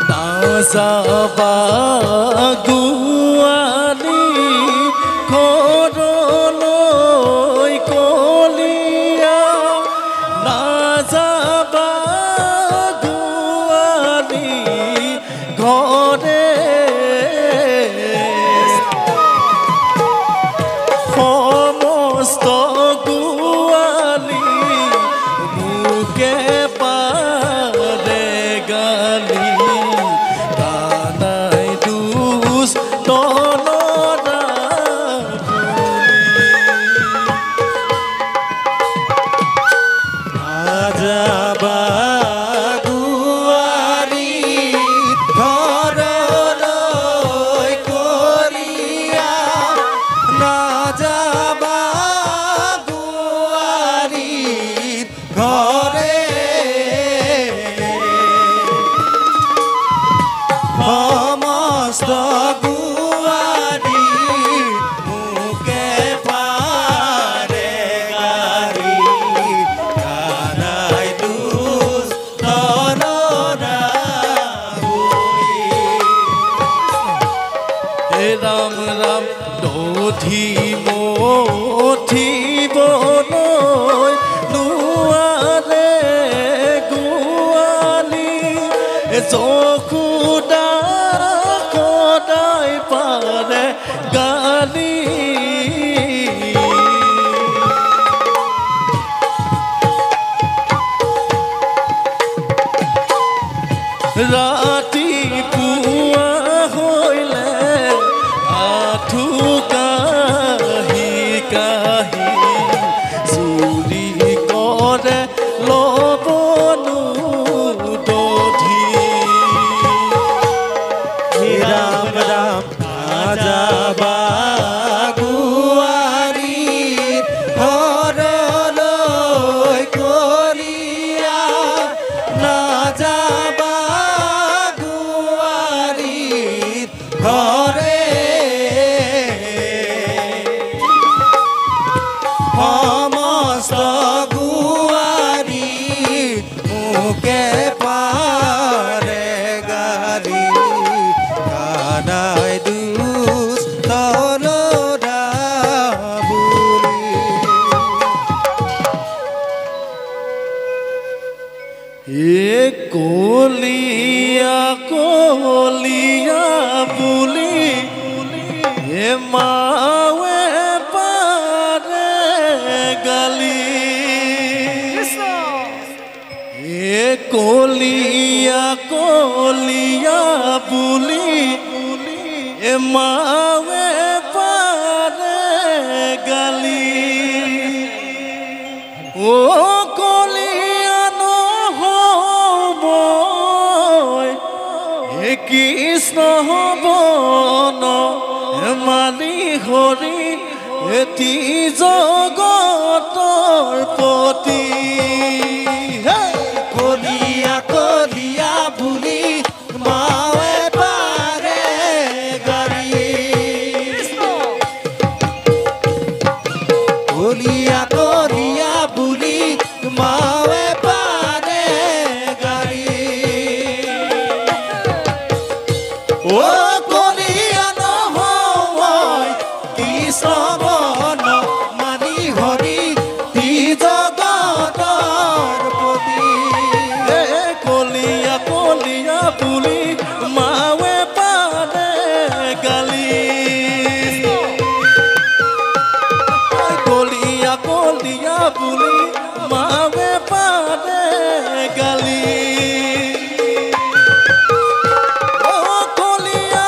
না যাবা গুৱালি ঘৰলৈ কলিয়া না যাবা গুৱালি ঘৰে সমস্ত গুৱালি মুকে পাৰে গালি কানাই দুষ তলৰা যাবা গুৱালি ঘৰলৈ কলিয়া না যাবা গুৱালি ঘৰে সমস্ত গুৱালি মুকে পাৰে গালি কানাই দুষ তলৰা হে ৰাম ৰাম দধি মঠি বনৈ নোৱাৰে গোৱালি যশোদা সদায় পাৰে গালি ৰাতিপুৱা হইলে আঠু কাহি কাহি চুৰি কৰে লবনো দধি ৰাম ৰাম যাবা গুৱালি ঘৰলৈ কলিয়া না যাবা গুৱালি ঘৰে সমস্ত গুৱালি মুকে পাৰে গালি কানাই দুষ তলৰা বুলি এ কলিয়া কলিয়া বুলি এ মাৱে পাৰে গালি এ কলিয়া কলিয়া বুলি এ মাৱে পাৰে গালি ও কলিয়া নহ'ব হে কৃষ্ণ হ'ব ন মানি হৰি এটি জগতৰ পতি কলিয়া কলিয়া বুলি মাৱে পাৰে গালি কলিয়া কলিয়া বুলি মাৱে পাৰে গালি ও কলিয়া নহয় কৃষ্ণ বন মানি হৰি তি জগতৰ পতি কলিয়া কলিয়া বুলি মাৱে পাৰে গালি কলিয়া কলিয়া বুলি মাৱে পাৰে গালি ও কলিয়া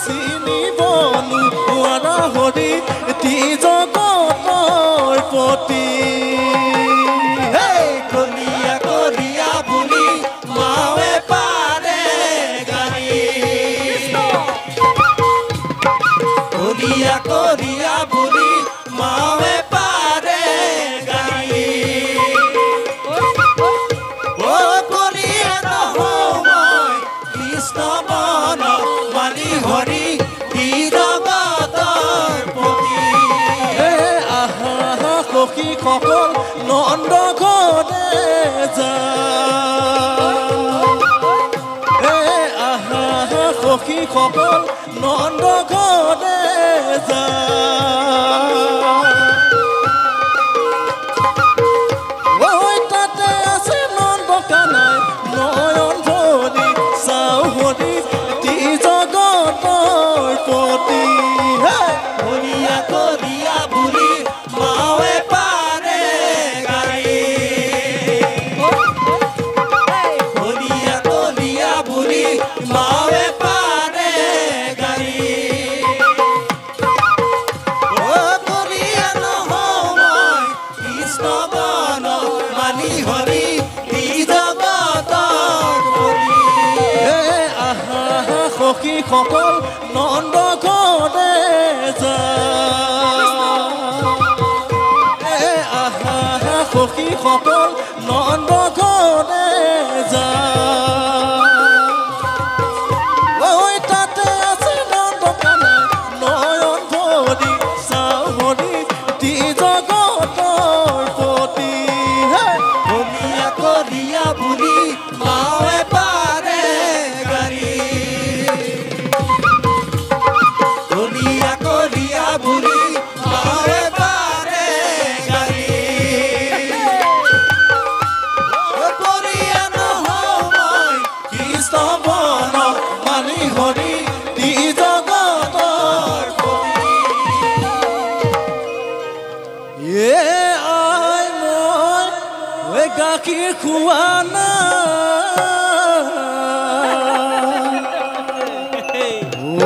চিনিবনো নোৱাৰা হৰি তি জগতৰ পতি কলিয়া কলিয়া বুলি মাৱে পাৰে গাড়ী কলিয়া কলিয়া বুলি মাৱে পাৰে গাড়ী ও কলিয়া নহওঁ মই কৃষ্ণ বন মানি হৰি জগতৰ পতি আহা সখীসকল নন্দ ঘৰে যা আহা সখীসকল নন্দ ঘৰে যা ঐ তাতে আছে নন্দ কানাই নয়ন ভৰি চাও হৰি তি জগতৰ পতি কলিয়া কলিয়া বুলি মাৱে পাৰে গাড়ী কলিয়া কলিয়া বুলি মাৱে পাৰে গাড়ী ও কলিয়া নহওঁ মই কৃষ্ণ বন মানি হৰি জগতৰ পতি আহা সখীসকল নন্দ ঘৰে যা আহা সখীসকল নন্দ ঘৰে যা ঐ তাতে আছে নন্দ কানাই নয়ন ভৰি চাও হৰি তি জগতৰ পতি কলিয়া কলিয়া বুলি মাৱে পাৰে গাড়ী কলিয়া কলিয়া বুলি মাৱে পাৰে গাড়ী কলিয়া নহওঁ মই কৃষ্ণ বন মানি হৰি তি জগতৰ পতি আই মই গাখীৰ খোৱা নাই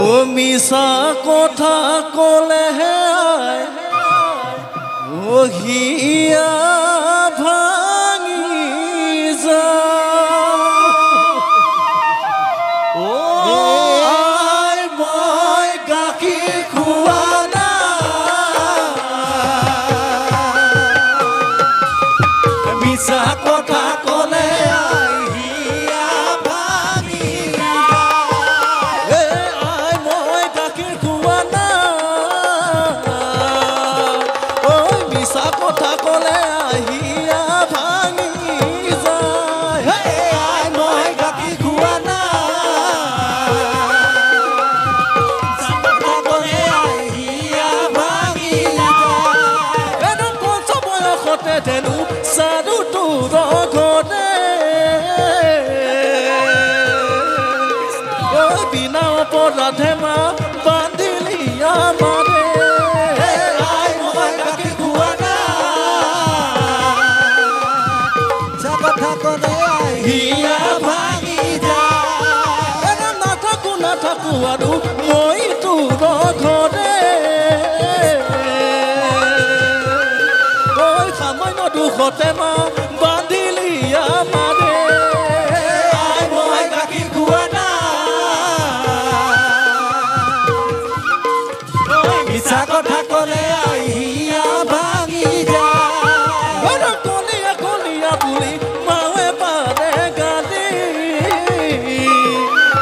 ও মিছা কথা ক'লেহে আই ও হিয়া ভাঙি যায় আই মই গাখীৰ খোৱা নাই মিছা কথা ক'লে হিয়া ভাঙি আই মই গাখীৰ খোৱা নাই ঐ মিছা কথা ক'লে আহিয়া ভাঙি যায় আই মই গাখীৰ খোৱা নাই হিয়া ভাঙি এনে পঞ্চ বয়সতে তেনো সাধু তোৰ ঘৰতে ঐ বিনা অপৰাধে মা বান্ধিলি আমাৰে আই মই গাখীৰ খোৱা নাই কথা ক'লে হিয়া ভাঙি যায় এনে নাথাকো আৰু মই তোৰ ঘৰতে ঐ সামান্য দুখতে মা বান্ধিলি আমাৰে আই মই গাখীৰ খোৱা নাই মিছা কথা ক'লে হিয়া ভাঙি যায় কলিয়া কলিয়া বুলি মাৱে পাৰে গালি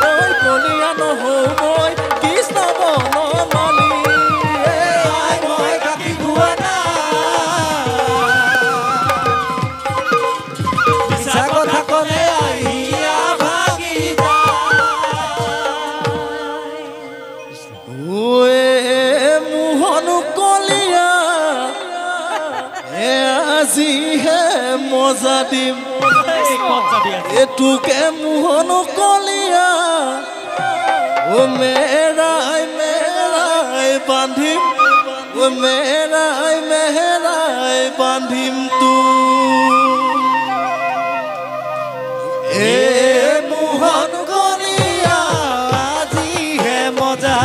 ঐ কলিয়া নহওঁ মই কৃষ্ণ বন মালি আই মই গাখীৰ খোৱা নাই মিছা কথা ক'লে হিয়া ভাঙি যায় মোহন কলিয়া আজিহে মজা দিম এটুকে মোহন কলিয়া ও মেৰাই মেৰাই বান্ধিম ও মেৰাই মেৰাই বান্ধিম তো মোহন কলিয়া আজিহে মজা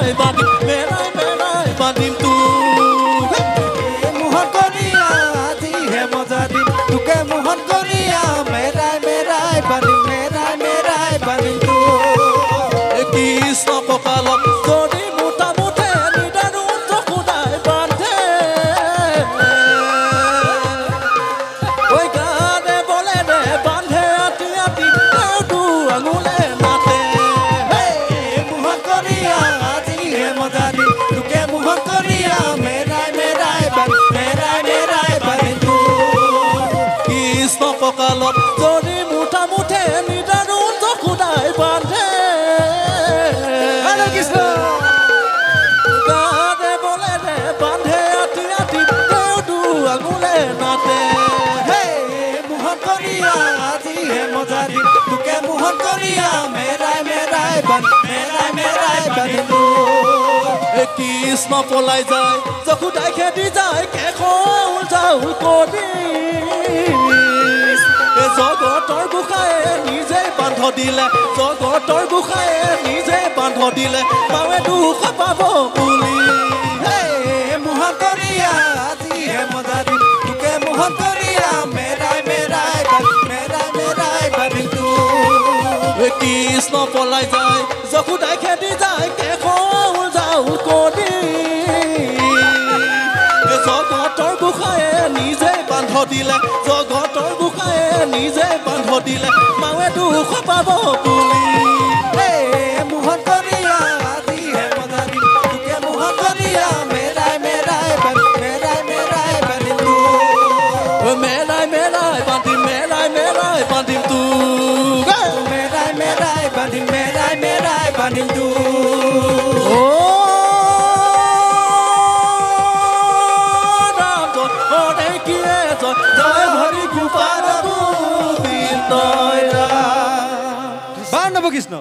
মেৰাই বান্ধিম মেৰাই মেৰাই বান্ধিম তোক মোহন কৰিয়া আজিহে মজা দিম তোকে মোহন কৰিয়া মেৰাই মেৰাই বান্ধিম মেৰাই মেৰাই বান্ধিম তোক কৃষ্ণ কঁকালত যদি মুঠা মুঠে নিদাৰুণ চকুদাই বান্ধে ঐ গানে বলে দে বান্ধে আতি আতি তেওঁতো আঙুলে নাতে মোহন করিয়া আজিহে মজা দিম তোকে মোহন করিয়া মেৰাই মেৰাই বান্ধিম মেৰাই মেৰাই বান্ধিম তোক কৃষ্ণ কঁকালত যদি মুঠা মুঠে নিদাৰুণ চকুদাই বান্ধে কৃষ্ণ গানে বলে দে বান্ধে আতি আতি তেওঁতো আঙুলে নাতে মোহন করিয়া আজিহে মজা দিম তোকে মোহন করিয়া মেৰাই মেৰাই বান্ধিম মেৰাই মেৰাই বান্ধিম তোক কৃষ্ণ পলাই যায় চকুদাই খেদি যায় কেশৰ চাউল কৰি জগতৰ গোসাঁয়ে নিজে বান্ধ দিলে জগতৰ গোসাঁয়ে নিজে বান্ধ দিলে মাৱে দুখ পাব বুলি মোহন কৰিয়া আজিহে মজা দিম তোকে মোহন কৰিয়া মেৰাই মেৰাই বান্ধিম মেৰাই মেৰাই বান্ধিম তোক কৃষ্ণ পলাই যায় চকুদাই খেদি যায় কেশৰ চাউল কৰি জগতৰ গোসাঁয়ে নিজে বান্ধ দিলে জগতৰ গোসাঁয়ে নিজে বান্ধ দিলে মাৱে দুখ পাব বুলি মোহন কৰিয়া আজিহে মজা দিম তোকে মোহন কৰিয়া মেৰাই মেৰাই বান্ধিম মেৰাই মেৰাই বান্ধিম তোক মেৰাই মেৰাই বান্ধিম মেৰাই মেৰাই বান্ধিম তোক মেৰাই মেৰাই বান্ধিম মেৰাই মেৰাই বান্ধিম তোক জয় হৰি গোপাল গোবিন্দ বাৰ নৱ কৃষ্ণ